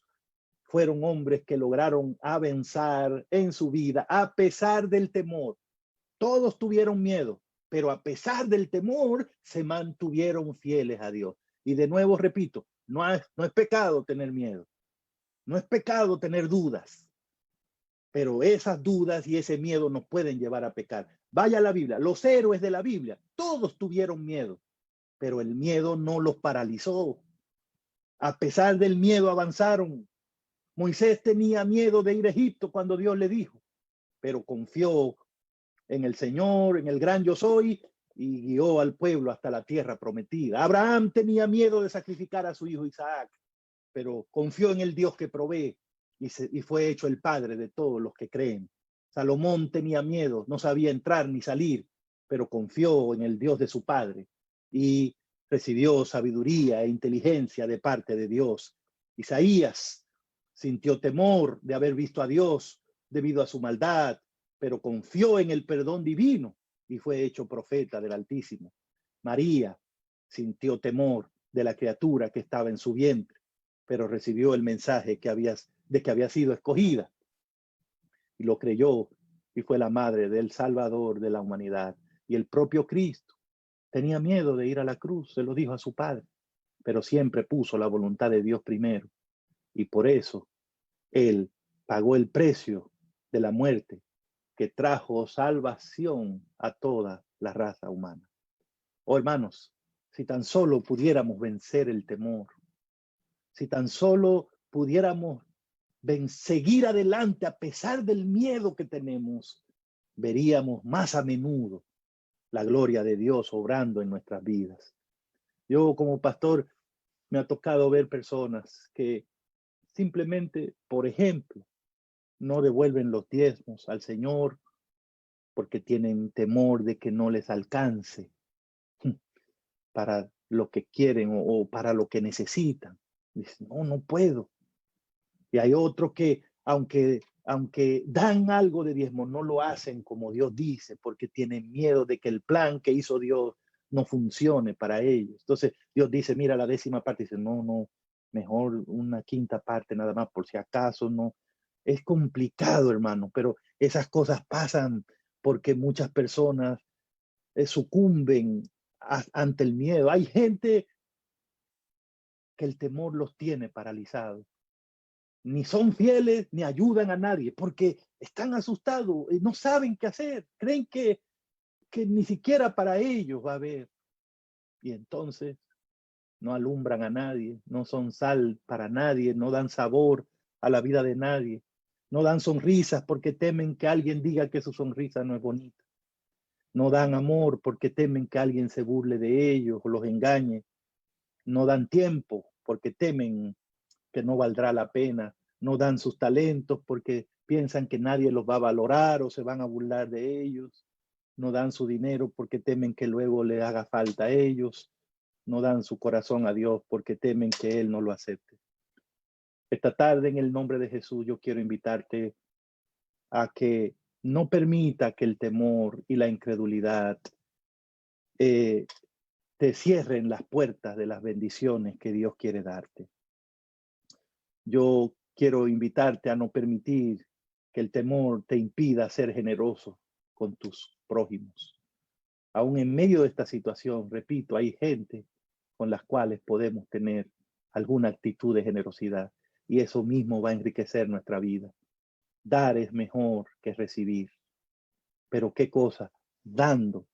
fueron hombres que lograron avanzar en su vida a pesar del temor. Todos tuvieron miedo, pero a pesar del temor se mantuvieron fieles a Dios. Y de nuevo repito, no es pecado tener miedo, no es pecado tener dudas, pero esas dudas y ese miedo nos pueden llevar a pecar. Vaya a la Biblia, los héroes de la Biblia, todos tuvieron miedo, pero el miedo no los paralizó. A pesar del miedo avanzaron. Moisés tenía miedo de ir a Egipto cuando Dios le dijo, pero confió en el Señor, en el gran yo soy, y guió al pueblo hasta la tierra prometida. Abraham tenía miedo de sacrificar a su hijo Isaac, pero confió en el Dios que provee y fue hecho el padre de todos los que creen. Salomón tenía miedo, no sabía entrar ni salir, pero confió en el Dios de su padre y recibió sabiduría e inteligencia de parte de Dios. Isaías sintió temor de haber visto a Dios debido a su maldad, pero confió en el perdón divino y fue hecho profeta del Altísimo. María sintió temor de la criatura que estaba en su vientre, pero recibió el mensaje de que había sido escogida y lo creyó y fue la madre del Salvador de la humanidad. Y el propio Cristo tenía miedo de ir a la cruz, se lo dijo a su padre, pero siempre puso la voluntad de Dios primero y por eso él pagó el precio de la muerte que trajo salvación a toda la raza humana. Oh, hermanos, si tan solo pudiéramos vencer el temor, si tan solo pudiéramos seguir adelante a pesar del miedo que tenemos, veríamos más a menudo la gloria de Dios obrando en nuestras vidas. Yo como pastor me ha tocado ver personas que simplemente, por ejemplo, no devuelven los diezmos al Señor porque tienen temor de que no les alcance para lo que quieren o para lo que necesitan. Dicen, no, no puedo. Y hay otros que, aunque dan algo de diezmo, no lo hacen como Dios dice, porque tienen miedo de que el plan que hizo Dios no funcione para ellos. Entonces Dios dice, mira la 10ª parte, dice, no, mejor una 5ª parte nada más, por si acaso no. Es complicado, hermano, pero esas cosas pasan porque muchas personas sucumben ante el miedo. Hay gente que el temor los tiene paralizados. Ni son fieles, ni ayudan a nadie, porque están asustados, no saben qué hacer, creen que ni siquiera para ellos va a haber. Y entonces no alumbran a nadie, no son sal para nadie, no dan sabor a la vida de nadie, no dan sonrisas porque temen que alguien diga que su sonrisa no es bonita. No dan amor porque temen que alguien se burle de ellos o los engañe. No dan tiempo porque temen que no valdrá la pena. No dan sus talentos porque piensan que nadie los va a valorar o se van a burlar de ellos. No dan su dinero porque temen que luego le haga falta a ellos. No dan su corazón a Dios porque temen que Él no lo acepte. Esta tarde, en el nombre de Jesús, yo quiero invitarte a que no permita que el temor y la incredulidad te cierren las puertas de las bendiciones que Dios quiere darte. Yo quiero invitarte a no permitir que el temor te impida ser generoso con tus prójimos. Aún en medio de esta situación, repito, hay gente con las cuales podemos tener alguna actitud de generosidad y eso mismo va a enriquecer nuestra vida. Dar es mejor que recibir. Pero qué cosa, dando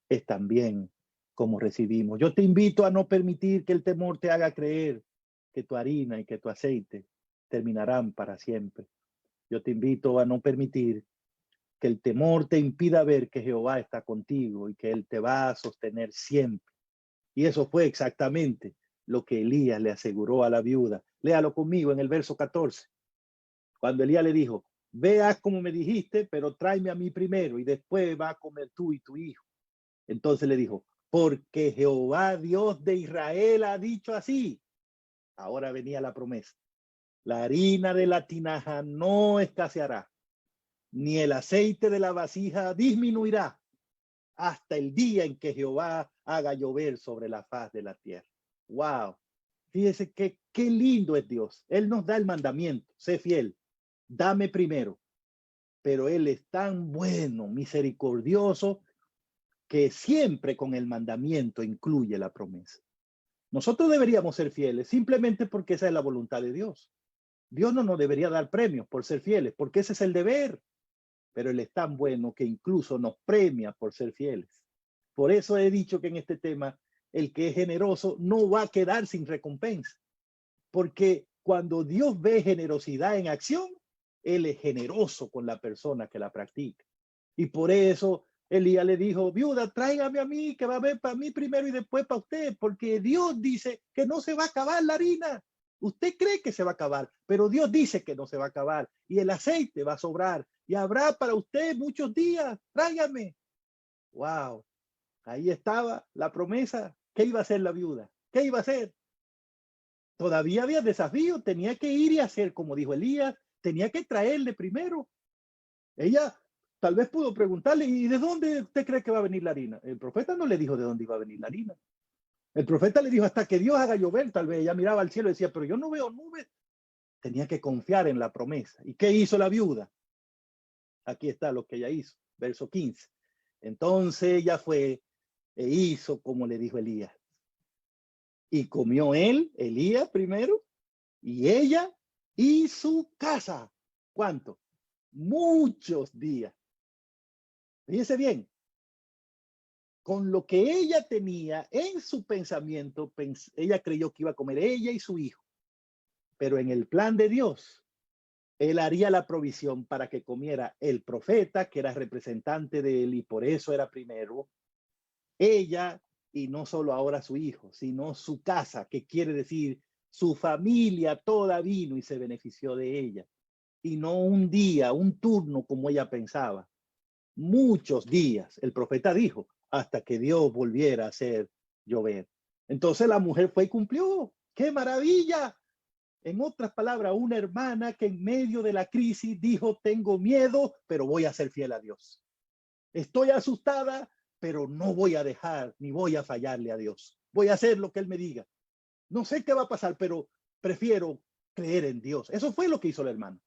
es también como recibimos. Yo te invito a no permitir que el temor te haga creer que tu harina y que tu aceite terminarán para siempre. Yo te invito a no permitir que el temor te impida ver que Jehová está contigo y que Él te va a sostener siempre. Y eso fue exactamente lo que Elías le aseguró a la viuda. Léalo conmigo en el verso 14. Cuando Elías le dijo, Vea como me dijiste, pero tráeme a mí primero y después va a comer tú y tu hijo. Entonces le dijo, porque Jehová Dios de Israel ha dicho así. Ahora venía la promesa. La harina de la tinaja no escaseará, ni el aceite de la vasija disminuirá hasta el día en que Jehová haga llover sobre la faz de la tierra. Wow. Fíjese qué lindo es Dios. Él nos da el mandamiento, sé fiel, dame primero. Pero Él es tan bueno, misericordioso, que siempre con el mandamiento incluye la promesa. Nosotros deberíamos ser fieles simplemente porque esa es la voluntad de Dios. Dios no nos debería dar premios por ser fieles, porque ese es el deber. Pero Él es tan bueno que incluso nos premia por ser fieles. Por eso he dicho que en este tema, el que es generoso no va a quedar sin recompensa. Porque cuando Dios ve generosidad en acción, Él es generoso con la persona que la practica. Y por eso Elías le dijo, viuda, tráigame a mí, que va a haber para mí primero y después para usted, porque Dios dice que no se va a acabar la harina. Usted cree que se va a acabar, pero Dios dice que no se va a acabar y el aceite va a sobrar y habrá para usted muchos días. Tráigame. Wow. Ahí estaba la promesa. ¿Qué iba a hacer la viuda? ¿Qué iba a hacer? Todavía había desafío. Tenía que ir y hacer como dijo Elías. Tenía que traerle primero. Ella tal vez pudo preguntarle, ¿y de dónde usted cree que va a venir la harina? El profeta no le dijo de dónde iba a venir la harina. El profeta le dijo hasta que Dios haga llover. Tal vez ella miraba al cielo y decía, pero yo no veo nubes. Tenía que confiar en la promesa. ¿Y qué hizo la viuda? Aquí está lo que ella hizo, verso 15. Entonces ella fue e hizo como le dijo Elías. Y comió él, Elías primero, y ella y su casa. ¿Cuánto? Muchos días. Fíjense bien, con lo que ella tenía en su pensamiento, ella creyó que iba a comer ella y su hijo. Pero en el plan de Dios, Él haría la provisión para que comiera el profeta, que era representante de él y por eso era primero, ella y no solo ahora su hijo, sino su casa, que quiere decir su familia toda vino y se benefició de ella. Y no un día, un turno como ella pensaba. Muchos días, el profeta dijo, hasta que Dios volviera a hacer llover. Entonces la mujer fue y cumplió. ¡Qué maravilla! En otras palabras, una hermana que en medio de la crisis dijo, tengo miedo, pero voy a ser fiel a Dios. Estoy asustada, pero no voy a dejar ni voy a fallarle a Dios. Voy a hacer lo que Él me diga. No sé qué va a pasar, pero prefiero creer en Dios. Eso fue lo que hizo la hermana.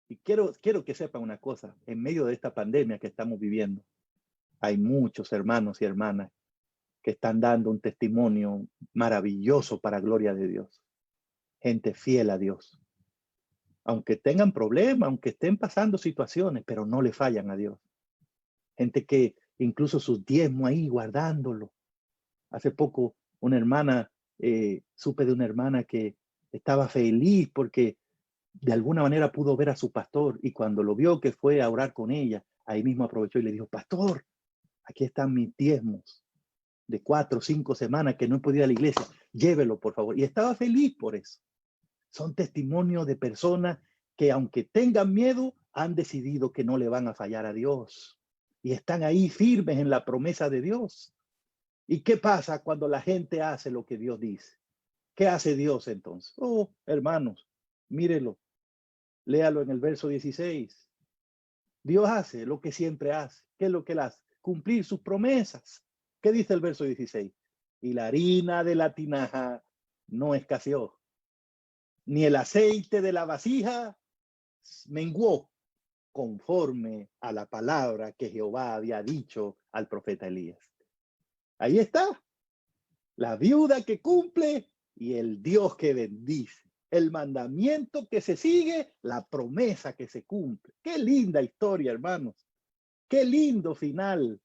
Y quiero que sepan una cosa, en medio de esta pandemia que estamos viviendo, hay muchos hermanos y hermanas que están dando un testimonio maravilloso para gloria de Dios. Gente fiel a Dios. Aunque tengan problemas, aunque estén pasando situaciones, pero no le fallan a Dios. Gente que incluso sus diezmos ahí guardándolo. Hace poco una hermana, supe de una hermana que estaba feliz porque de alguna manera pudo ver a su pastor y cuando lo vio que fue a orar con ella, ahí mismo aprovechó y le dijo, pastor, aquí están mis diezmos de 4 o 5 semanas que no he podido ir a la iglesia, llévelo por favor. Y estaba feliz por eso. Son testimonios de personas que aunque tengan miedo, han decidido que no le van a fallar a Dios y están ahí firmes en la promesa de Dios. ¿Y qué pasa cuando la gente hace lo que Dios dice? ¿Qué hace Dios entonces? Oh, hermanos, mírelo, léalo en el verso 16. Dios hace lo que siempre hace. ¿Qué es lo que Él hace? Cumplir sus promesas. ¿Qué dice el verso 16? Y la harina de la tinaja no escaseó, ni el aceite de la vasija menguó, conforme a la palabra que Jehová había dicho al profeta Elías. Ahí está, la viuda que cumple y el Dios que bendice. El mandamiento que se sigue, la promesa que se cumple. Qué linda historia, hermanos. Qué lindo final.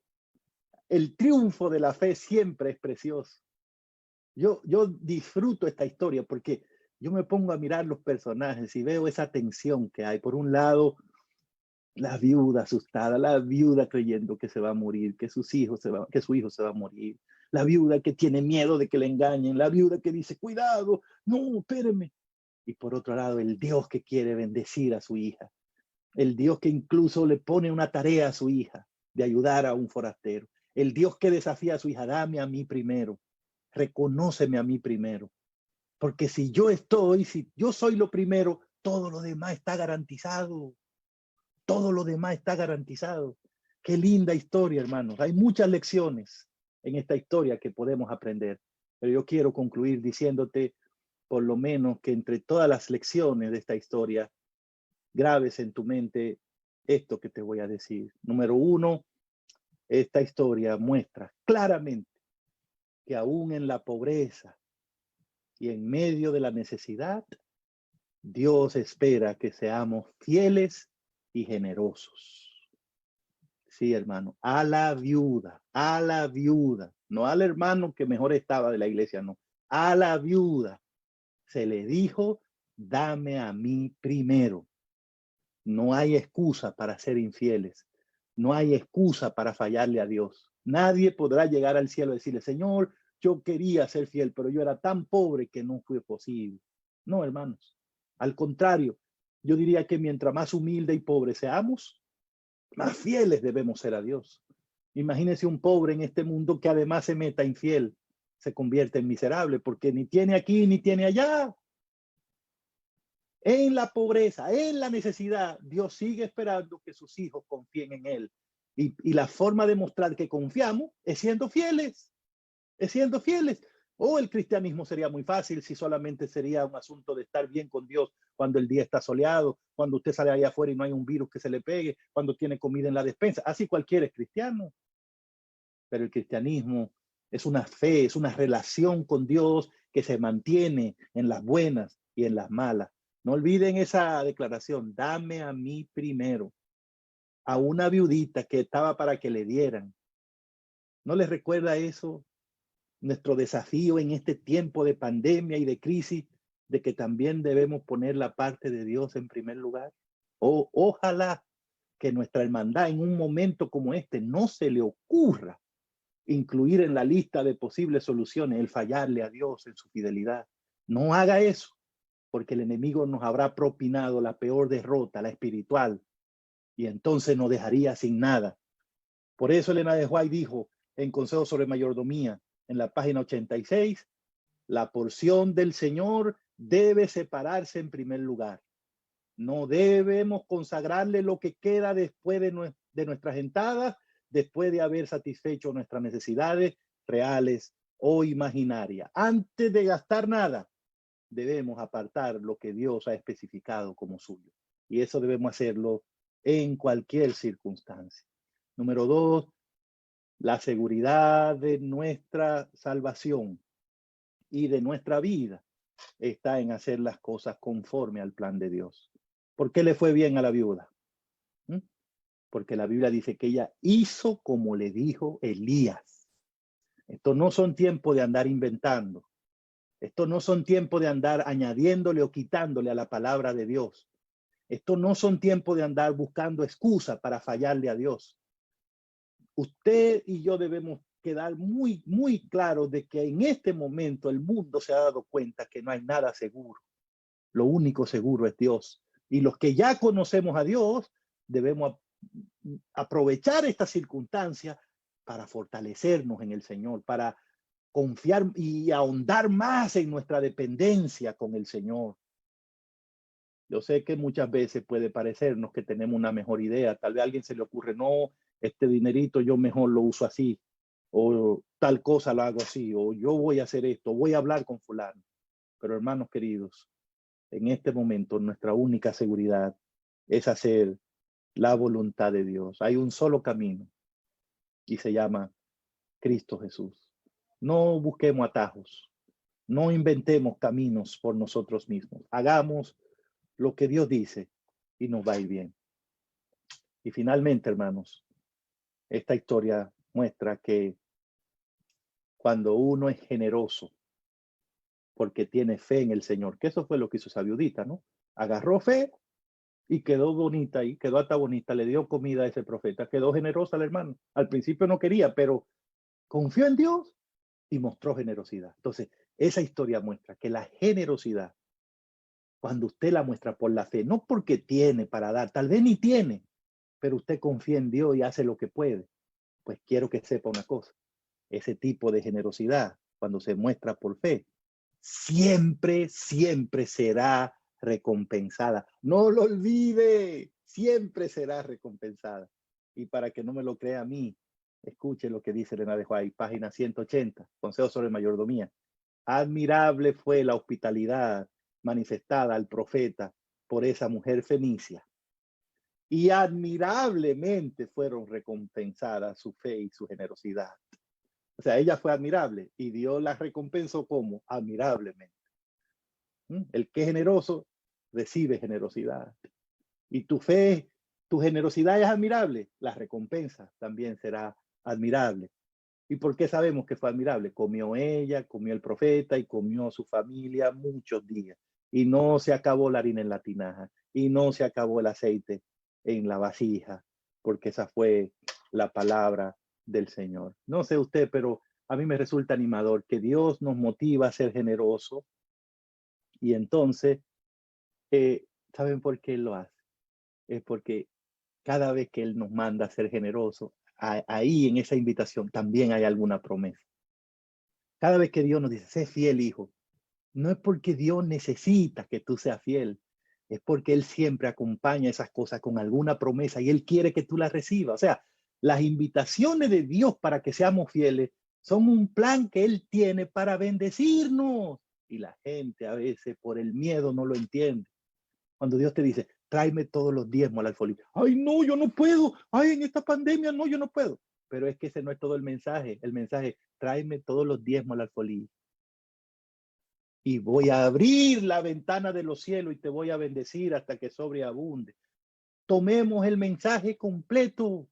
El triunfo de la fe siempre es precioso. Yo disfruto esta historia porque yo me pongo a mirar los personajes y veo esa tensión que hay. Por un lado, la viuda asustada, la viuda creyendo que se va a morir, que su hijo se va a morir, la viuda que tiene miedo de que le engañen, la viuda que dice, cuidado, no, espéreme. y por otro lado el Dios que quiere bendecir a su hija, el Dios que incluso le pone una tarea a su hija de ayudar a un forastero, el Dios que desafía a su hija, dame a mí primero, reconóceme a mí primero, porque si yo soy lo primero, todo lo demás está garantizado, todo lo demás está garantizado. Qué linda historia, hermanos. Hay muchas lecciones en esta historia que podemos aprender, pero yo quiero concluir diciéndote, por lo menos, que entre todas las lecciones de esta historia, grabes en tu mente esto que te voy a decir. Número uno, esta historia muestra claramente que aún en la pobreza y en medio de la necesidad, Dios espera que seamos fieles y generosos. Sí, hermano, a la viuda, no al hermano que mejor estaba de la iglesia, no, a la viuda se le dijo, dame a mí primero. No hay excusa para ser infieles, no hay excusa para fallarle a Dios. Nadie podrá llegar al cielo y decirle, Señor, yo quería ser fiel, pero yo era tan pobre que no fue posible. No, hermanos, al contrario, yo diría que mientras más humilde y pobre seamos, más fieles debemos ser a Dios. Imagínese un pobre en este mundo que además se meta infiel, se convierte en miserable porque ni tiene aquí ni tiene allá. En la pobreza, en la necesidad, Dios sigue esperando que sus hijos confíen en Él. Y la forma de mostrar que confiamos es siendo fieles, es siendo fieles. O el cristianismo sería muy fácil si solamente sería un asunto de estar bien con Dios cuando el día está soleado, cuando usted sale allá afuera y no hay un virus que se le pegue, cuando tiene comida en la despensa. Así cualquiera es cristiano. Pero el cristianismo es una fe, es una relación con Dios que se mantiene en las buenas y en las malas. No olviden esa declaración, dame a mí primero, a una viudita que estaba para que le dieran. ¿No les recuerda eso? Nuestro desafío en este tiempo de pandemia y de crisis, de que también debemos poner la parte de Dios en primer lugar. Ojalá que nuestra hermandad en un momento como este no se le ocurra incluir en la lista de posibles soluciones el fallarle a Dios en su fidelidad. No haga eso, porque el enemigo nos habrá propinado la peor derrota, la espiritual, y entonces nos dejaría sin nada. Por eso Elena de White dijo en Consejo sobre Mayordomía, en la página 86, la porción del Señor debe separarse en primer lugar. No debemos consagrarle lo que queda después de nuestras entradas, después de haber satisfecho nuestras necesidades reales o imaginarias. Antes de gastar nada, debemos apartar lo que Dios ha especificado como suyo. Y eso debemos hacerlo en cualquier circunstancia. Número dos, la seguridad de nuestra salvación y de nuestra vida está en hacer las cosas conforme al plan de Dios. ¿Por qué le fue bien a la viuda? Porque la Biblia dice que ella hizo como le dijo Elías. Estos no son tiempos de andar inventando. Estos no son tiempos de andar añadiéndole o quitándole a la palabra de Dios. Estos no son tiempos de andar buscando excusas para fallarle a Dios. Usted y yo debemos quedar muy, muy claros de que en este momento el mundo se ha dado cuenta que no hay nada seguro. Lo único seguro es Dios. Y los que ya conocemos a Dios, debemos aprovechar esta circunstancia para fortalecernos en el Señor, para confiar y ahondar más en nuestra dependencia con el Señor. Yo sé que muchas veces puede parecernos que tenemos una mejor idea. Tal vez a alguien se le ocurre, no, este dinerito yo mejor lo uso así, o tal cosa lo hago así, o yo voy a hacer esto, voy a hablar con fulano. Pero hermanos queridos, en este momento nuestra única seguridad es hacer la voluntad de Dios. Hay un solo camino y se llama Cristo Jesús. No busquemos atajos, no inventemos caminos por nosotros mismos. Hagamos lo que Dios dice y nos va a ir bien. Y finalmente, hermanos, esta historia muestra que cuando uno es generoso porque tiene fe en el Señor, que eso fue lo que hizo esa viudita, ¿no? Agarró fe y quedó bonita y quedó hasta bonita, le dio comida a ese profeta, quedó generosa la hermana. Al principio no quería, pero confió en Dios y mostró generosidad. Entonces, esa historia muestra que la generosidad cuando usted la muestra por la fe, no porque tiene para dar, tal vez ni tiene, pero usted confía en Dios y hace lo que puede, pues quiero que sepa una cosa, ese tipo de generosidad, cuando se muestra por fe, siempre, siempre será recompensada. No lo olvide, siempre será recompensada. Y para que no me lo crea a mí, escuche lo que dice Elena de White, página 180, Consejo sobre Mayordomía. Admirable fue la hospitalidad manifestada al profeta por esa mujer fenicia. Y admirablemente fueron recompensadas su fe y su generosidad. O sea, ella fue admirable y Dios la recompensó como admirablemente. El que es generoso recibe generosidad. Y tu fe, tu generosidad es admirable, la recompensa también será admirable. ¿Y por qué sabemos que fue admirable? Comió ella, comió el profeta y comió su familia muchos días. Y no se acabó la harina en la tinaja. Y no se acabó el aceite en la vasija. Porque esa fue la palabra del Señor. No sé usted, pero a mí me resulta animador que Dios nos motiva a ser generosos. Y entonces, ¿saben por qué Él lo hace? Es porque cada vez que Él nos manda a ser generosos, ahí en esa invitación también hay alguna promesa. Cada vez que Dios nos dice, sé fiel, hijo, no es porque Dios necesita que tú seas fiel, es porque Él siempre acompaña esas cosas con alguna promesa y Él quiere que tú las recibas. O sea, las invitaciones de Dios para que seamos fieles son un plan que Él tiene para bendecirnos. Y la gente a veces por el miedo no lo entiende. Cuando Dios te dice, tráeme todos los diezmos al alfolí. Ay, no, yo no puedo. Ay, en esta pandemia, no, yo no puedo. Pero es que ese no es todo el mensaje. El mensaje, tráeme todos los diezmos al alfolí. Y voy a abrir la ventana de los cielos y te voy a bendecir hasta que sobreabunde. Tomemos el mensaje completo.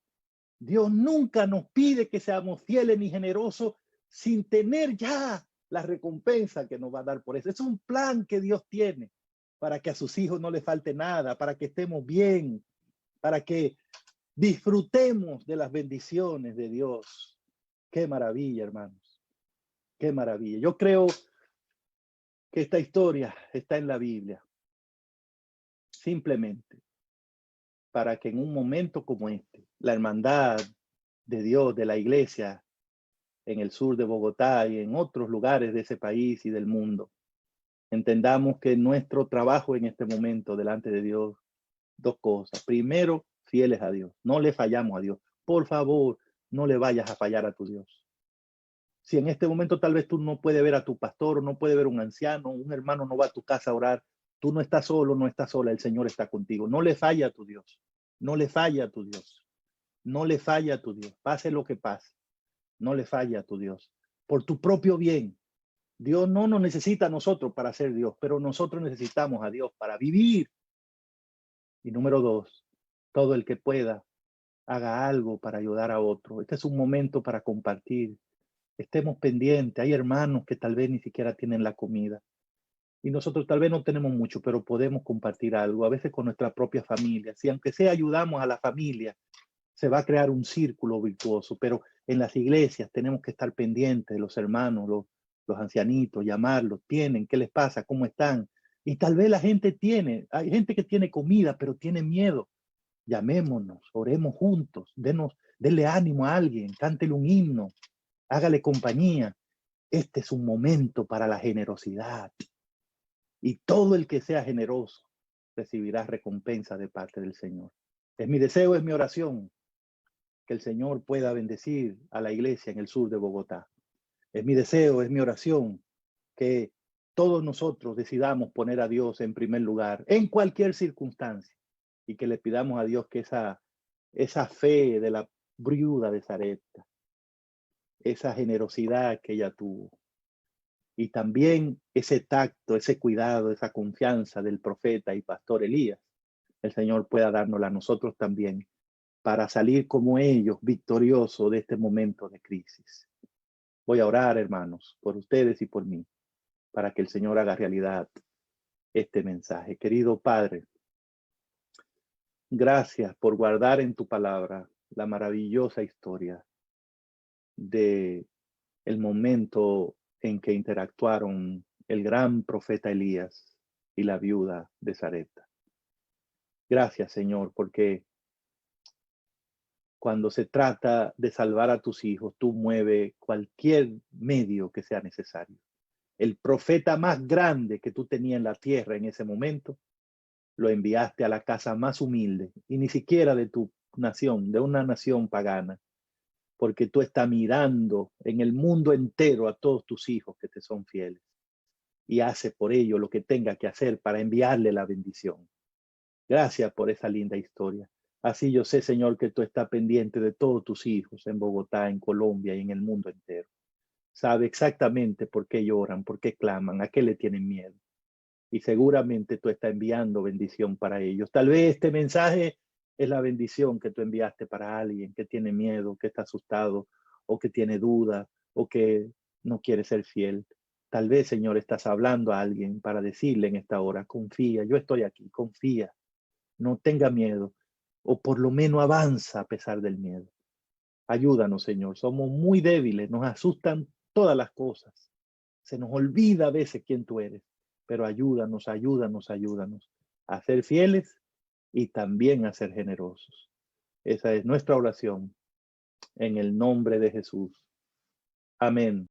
Dios nunca nos pide que seamos fieles ni generosos sin tener ya la recompensa que nos va a dar por eso. Es un plan que Dios tiene para que a sus hijos no les falte nada, para que estemos bien, para que disfrutemos de las bendiciones de Dios. Qué maravilla, hermanos. Qué maravilla. Yo creo que esta historia está en la Biblia, simplemente para que en un momento como este, la hermandad de Dios, de la iglesia, en el sur de Bogotá y en otros lugares de ese país y del mundo, entendamos que nuestro trabajo en este momento delante de Dios, dos cosas. Primero, fieles a Dios. No le fallamos a Dios. Por favor, no le vayas a fallar a tu Dios. Si en este momento tal vez tú no puedes ver a tu pastor, no puedes ver a un anciano, un hermano no va a tu casa a orar, tú no estás solo, no estás sola, el Señor está contigo. No le falla a tu Dios. No le falla a tu Dios. No le falla a tu Dios. Pase lo que pase. No le falla a tu Dios. Por tu propio bien. Dios no nos necesita a nosotros para ser Dios, pero nosotros necesitamos a Dios para vivir. Y número dos, todo el que pueda, haga algo para ayudar a otro. Este es un momento para compartir. Estemos pendientes. Hay hermanos que tal vez ni siquiera tienen la comida. Y nosotros tal vez no tenemos mucho, pero podemos compartir algo, a veces con nuestra propia familia. Si aunque sea ayudamos a la familia, se va a crear un círculo virtuoso. Pero en las iglesias tenemos que estar pendientes de los hermanos, los ancianitos, llamarlos, tienen, ¿qué les pasa? ¿Cómo están? Y tal vez la gente tiene, hay gente que tiene comida, pero tiene miedo. Llamémonos, oremos juntos, denle ánimo a alguien, cántele un himno, hágale compañía. Este es un momento para la generosidad. Y todo el que sea generoso recibirá recompensa de parte del Señor. Es mi deseo, es mi oración, que el Señor pueda bendecir a la iglesia en el sur de Bogotá. Es mi deseo, es mi oración, que todos nosotros decidamos poner a Dios en primer lugar, en cualquier circunstancia, y que le pidamos a Dios que esa fe de la viuda de Sarepta, esa generosidad que ella tuvo, y también ese tacto, ese cuidado, esa confianza del profeta y pastor Elías, el Señor pueda dárnosla a nosotros también para salir como ellos victoriosos de este momento de crisis. Voy a orar, hermanos, por ustedes y por mí, para que el Señor haga realidad este mensaje. Querido Padre, gracias por guardar en tu palabra la maravillosa historia de el momento en que interactuaron el gran profeta Elías y la viuda de Sarepta. Gracias, Señor, porque cuando se trata de salvar a tus hijos, tú mueves cualquier medio que sea necesario. El profeta más grande que tú tenías en la tierra en ese momento, lo enviaste a la casa más humilde, y ni siquiera de tu nación, de una nación pagana, porque tú estás mirando en el mundo entero a todos tus hijos que te son fieles, y hace por ello lo que tenga que hacer para enviarle la bendición. Gracias por esa linda historia. Así yo sé, Señor, que tú estás pendiente de todos tus hijos en Bogotá, en Colombia y en el mundo entero. Sabe exactamente por qué lloran, por qué claman, a qué le tienen miedo. Y seguramente tú estás enviando bendición para ellos. Tal vez este mensaje es la bendición que tú enviaste para alguien que tiene miedo, que está asustado, o que tiene dudas, o que no quiere ser fiel. Tal vez, Señor, estás hablando a alguien para decirle en esta hora, confía, yo estoy aquí, confía, no tenga miedo, o por lo menos avanza a pesar del miedo. Ayúdanos, Señor, somos muy débiles, nos asustan todas las cosas. Se nos olvida a veces quién tú eres, pero ayúdanos, ayúdanos, ayúdanos a ser fieles y también a ser generosos. Esa es nuestra oración en el nombre de Jesús. Amén.